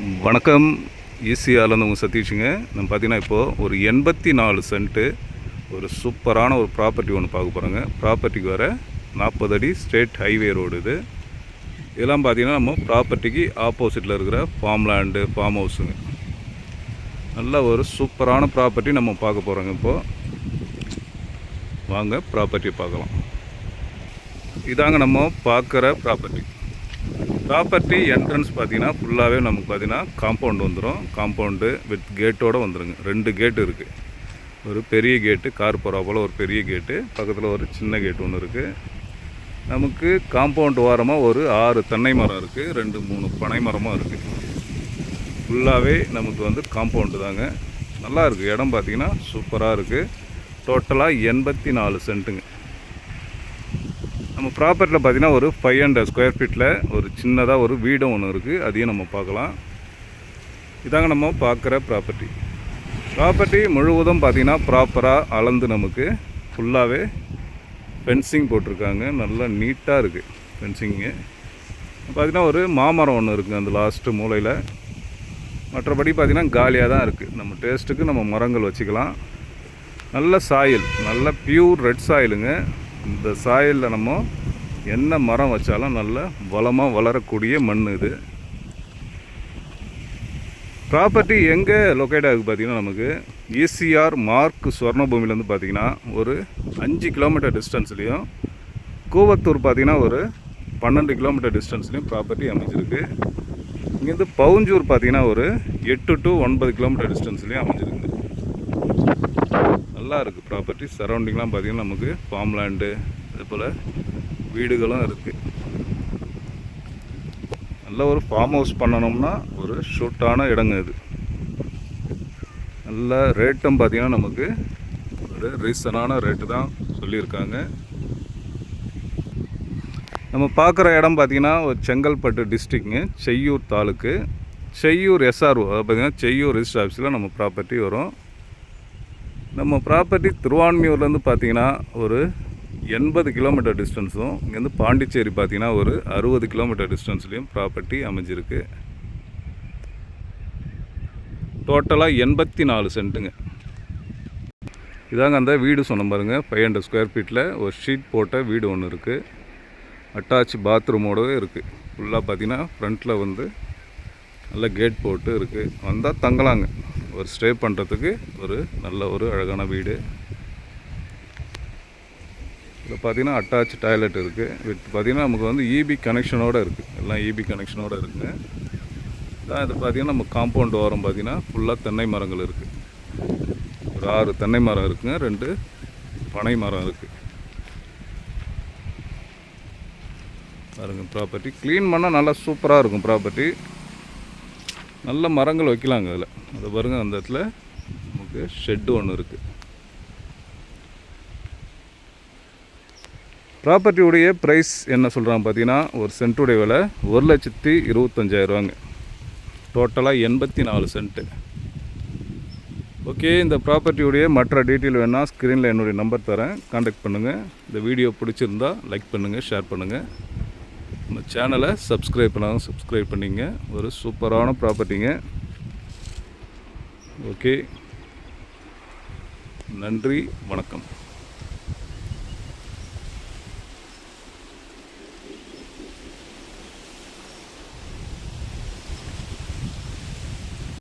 வணக்கம். ஈசிஆர்லேருந்து உங்கள் சதீஷுங்க. நம்ம பார்த்தீங்கன்னா இப்போது ஒரு 84 சென்ட்டு ஒரு சூப்பரான ஒரு ப்ராப்பர்ட்டி ஒன்று பார்க்க போகிறோங்க. ப்ராப்பர்ட்டிக்கு வர 40 அடி ஸ்ட்ரெயிட் ஹைவே ரோடு இது. இதெல்லாம் பார்த்திங்கன்னா நம்ம ப்ராப்பர்ட்டிக்கு ஆப்போசிட்டில் இருக்கிற ஃபார்ம் லேண்டு, ஃபார்ம் ஹவுஸுங்க. நல்ல ஒரு சூப்பரான ப்ராப்பர்ட்டி நம்ம பார்க்க போகிறோங்க. இப்போது வாங்க ப்ராப்பர்ட்டியை பார்க்கலாம். இதாங்க நம்ம பார்க்குற ப்ராப்பர்ட்டி என்ட்ரன்ஸ் பார்த்தீங்கன்னா ஃபுல்லாகவே நமக்கு பார்த்தீங்கன்னா காம்பவுண்டு வந்துடும். காம்பவுண்டு வித் கேட்டோடு வந்துடுங்க. 2 கேட்டு இருக்குது. ஒரு பெரிய கேட்டு, கார் போகிற போல் ஒரு பெரிய கேட்டு, பக்கத்தில் ஒரு சின்ன கேட்டு ஒன்று இருக்குது. நமக்கு காம்பவுண்டு ஓரமாக ஒரு 6 தென்னை மரம் இருக்குது, 2-3 பனை மரமும் இருக்குது. ஃபுல்லாகவே நமக்கு வந்து காம்பவுண்டு தாங்க. நல்லா இருக்குது. இடம் பார்த்திங்கன்னா சூப்பராக இருக்குது. டோட்டலாக 84 சென்ட்டுங்க. நம்ம ப்ராப்பர்ட்டியில் பார்த்திங்கன்னா ஒரு 500 ஸ்கொயர் ஃபீட்டில் ஒரு சின்னதாக ஒரு வீடும் ஒன்று இருக்குது. அதையும் நம்ம பார்க்கலாம். இதாங்க நம்ம பார்க்குற ப்ராப்பர்ட்டி முழுவதும் பார்த்திங்கன்னா ப்ராப்பராக அளந்து நமக்கு ஃபுல்லாகவே ஃபென்சிங் போட்டிருக்காங்க. நல்லா நீட்டாக இருக்குது ஃபென்சிங்கு. பார்த்திங்கன்னா ஒரு மாமரம் ஒன்று இருக்குது அந்த லாஸ்ட்டு மூலையில். மற்றபடி பார்த்திங்கன்னா காலியாக தான் இருக்குது. நம்ம டேஸ்ட்டுக்கு நம்ம மரங்கள் வச்சுக்கலாம். நல்ல சாயில், நல்ல பியூர் ரெட் சாயிலுங்க. இந்த சாயலில் நம்ம என்ன மரம் வச்சாலும் நல்ல வளமாக வளரக்கூடிய மண் இது. ப்ராப்பர்ட்டி எங்கே லொக்கேட் ஆகுது பார்த்திங்கன்னா நமக்கு ஈசிஆர் மார்க் ஸ்வர்ணபூமியிலேருந்து பார்த்திங்கன்னா ஒரு 5 கிலோமீட்டர் டிஸ்டன்ஸ்லேயும், கூவத்தூர் பார்த்திங்கன்னா ஒரு 12 கிலோமீட்டர் டிஸ்டன்ஸ்லேயும் ப்ராப்பர்ட்டி அமைஞ்சிருக்கு. இங்கேருந்து பவுஞ்சூர் பார்த்திங்கன்னா ஒரு 8 to 9 கிலோமீட்டர் டிஸ்டன்ஸ்லேயும் அமைஞ்சிருக்கு. நல்லா இருக்குது ப்ராப்பர்ட்டி. சரௌண்டிங்லாம் பார்த்திங்கன்னா நமக்கு ஃபார்ம் லேண்டு, அதே போல் வீடுகளும் இருக்குது. நல்ல ஒரு ஃபார்ம் ஹவுஸ் பண்ணணும்னா ஒரு ஷூட்டான இடங்க இது. நல்ல ரேட்டும் பார்த்திங்கன்னா நமக்கு ஒரு ரீசனான ரேட்டு தான் சொல்லியிருக்காங்க. நம்ம பார்க்குற இடம் பார்த்திங்கன்னா ஒரு செங்கல்பட்டு டிஸ்ட்ரிக்ங்க, செய்யூர் தாலுக்கு, செய்யூர் SRO, அதாவது பார்த்திங்கன்னா செய்யூர் ரிஜிஸ்டர் ஆஃபீஸில் நம்ம ப்ராப்பர்ட்டி வரும். நம்ம ப்ராப்பர்ட்டி திருவான்மியூர்லேருந்து பார்த்திங்கன்னா ஒரு 80 கிலோமீட்டர் டிஸ்டன்ஸும், இங்கேருந்து பாண்டிச்சேரி பார்த்திங்கன்னா ஒரு 60 கிலோமீட்டர் டிஸ்டன்ஸ்லேயும் ப்ராப்பர்ட்டி அமைஞ்சிருக்கு. டோட்டலாக 84 சென்ட்டுங்க. இதாங்க அந்த வீடு சொன்ன பாருங்கள். 500 ஸ்கொயர் ஃபீட்டில் ஒரு ஷீட் போட்ட வீடு ஒன்று இருக்குது. அட்டாச் பாத்ரூமோடவே இருக்குது. ஃபுல்லாக பார்த்திங்கன்னா ஃப்ரண்ட்டில் வந்து நல்ல கேட் போட்டு இருக்குது. வந்தால் தங்கலாங்க. ஒரு ஸ்டே பண்ணுறதுக்கு ஒரு நல்ல ஒரு அழகான வீடு. இதில் பார்த்திங்கன்னா அட்டாச் டாய்லெட் இருக்குது. வித் பார்த்திங்கன்னா நமக்கு வந்து EB கனெக்ஷனோடு இருக்குது. எல்லாம் EB கனெக்ஷனோடு இருக்குங்க. இதான் இது பார்த்திங்கன்னா நம்ம காம்பவுண்ட் ஓரம் பார்த்திங்கன்னா ஃபுல்லாக தென்னை மரங்கள் இருக்குது. ஒரு 6 தென்னை மரம் இருக்குங்க, 2 பனை மரம் இருக்குது. பாருங்க ப்ராப்பர்ட்டி க்ளீன் பண்ணால் நல்லா சூப்பராக இருக்கும். ப்ராப்பர்ட்டி நல்ல மரங்கள் வைக்கலாங்க அதில். அதை பாருங்கள், அந்த இடத்துல நமக்கு ஷெட்டு ஒன்று இருக்குது. ப்ராப்பர்ட்டியுடைய ப்ரைஸ் என்ன சொல்கிறாங்க பார்த்தீங்கன்னா, ஒரு சென்ட்டுடைய விலை 1,25,000 டோட்டலாக 84 சென்ட்டு. ஓகே, இந்த ப்ராப்பர்ட்டியுடைய மற்ற டீட்டெயில் வேணால் ஸ்க்ரீனில் என்னுடைய நம்பர் தரேன், கான்டாக்ட் பண்ணுங்கள். இந்த வீடியோ பிடிச்சிருந்தால் லைக் பண்ணுங்கள், ஷேர் பண்ணுங்கள். நம்ம சேனலை சப்ஸ்கிரைப் பண்ணாலும் சப்ஸ்கிரைப் பண்ணிங்க. ஒரு சூப்பரான ப்ராப்பர்ட்டிங்க. ஓகே, நன்றி, வணக்கம்.